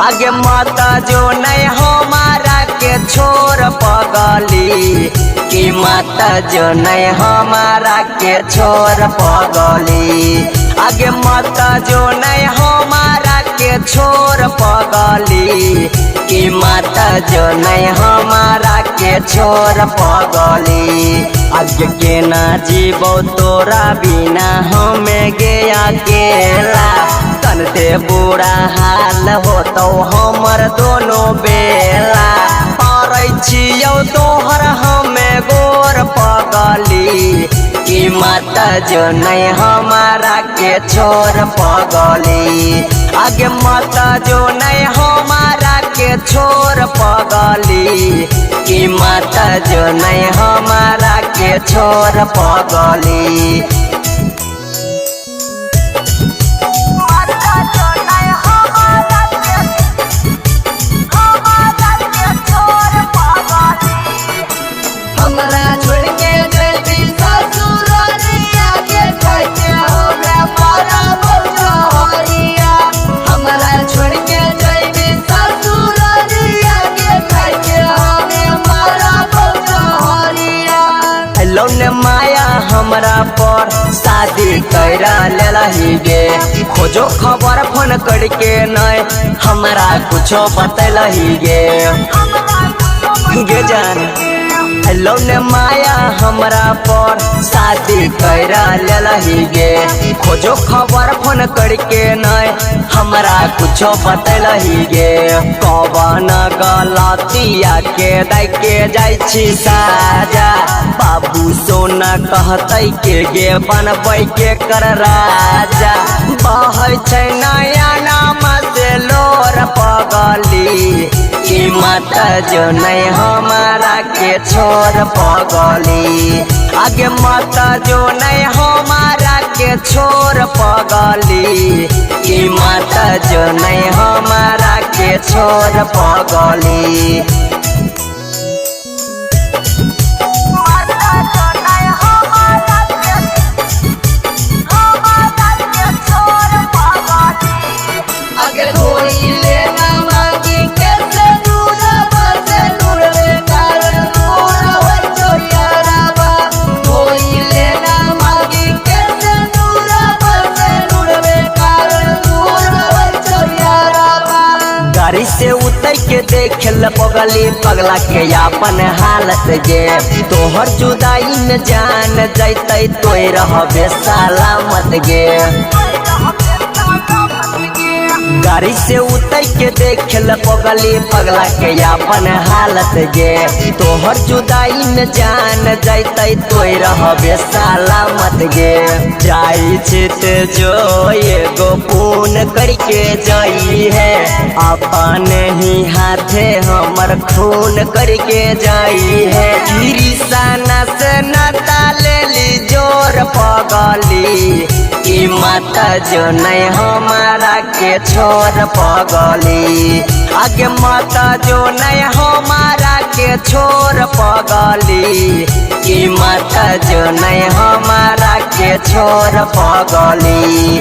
आगे मत जो नहीं हमारा के छोड़ पगली कि मत जो नहीं हमारा के छोड़ पगली आगे मत जो नहीं हमारा के छोड़ पगली कि मत जो नहीं हमारा के छोड़ पगली आगे के ना जीवो तोरा बिना हमें गया अकेला तनते बुरा हाल हो तो हमर दोनों बेला छियो तोहर हमें गोर पगली कि मत जो नहीं हमारा के छोड़ पगली आगे मत जो नहीं हमारा के छोड़ पगली कि मत जो नहीं हमारा के छोड़ पगली लौने माया हमरा पर शादी कैरा लेलही गे खोजो खबर फोन करके नहीं हमरा कुछो बतलही गे जान लौने माया हमरा पर शादी कैरा लेलही गे खोजो खबर फोन करके नहीं हमरा कुछो बतलही गे कवन गलतिया के दै के जाइ छी साजा बाबू सोना कहते के गे बनबै के कर राजा बहै छै नया नाम से लोर पगली कि मत जो नहीं हमारा के छोड़ पगली आगे मत जो नहीं हमारा के छोड़ पगली कि मत जो नहीं हमारा के छोड़ पगली गाड़ी से उतर के देख ल पगली पगला के अपन हालत गे तोहर जुदाई में जान जैते तोय रहबे सलामत गे गाड़ी से उतर के देख ल पगली पगला के अपन हालत गे तोहर जुदाई में जान जैते तोय रहबे सलामत गे जाई चित जो एगो फोन करके जाई है अपन ही हाथे हमर खून करके जाई है गिरिसाना से नाता ले ली जोर पगली कि मत जो नहीं हमारा के छोड़ पगली आगे मत जो नहीं हमारा के छोड़ पगली कि मत जो नहीं हमारा के छोड़ पगली।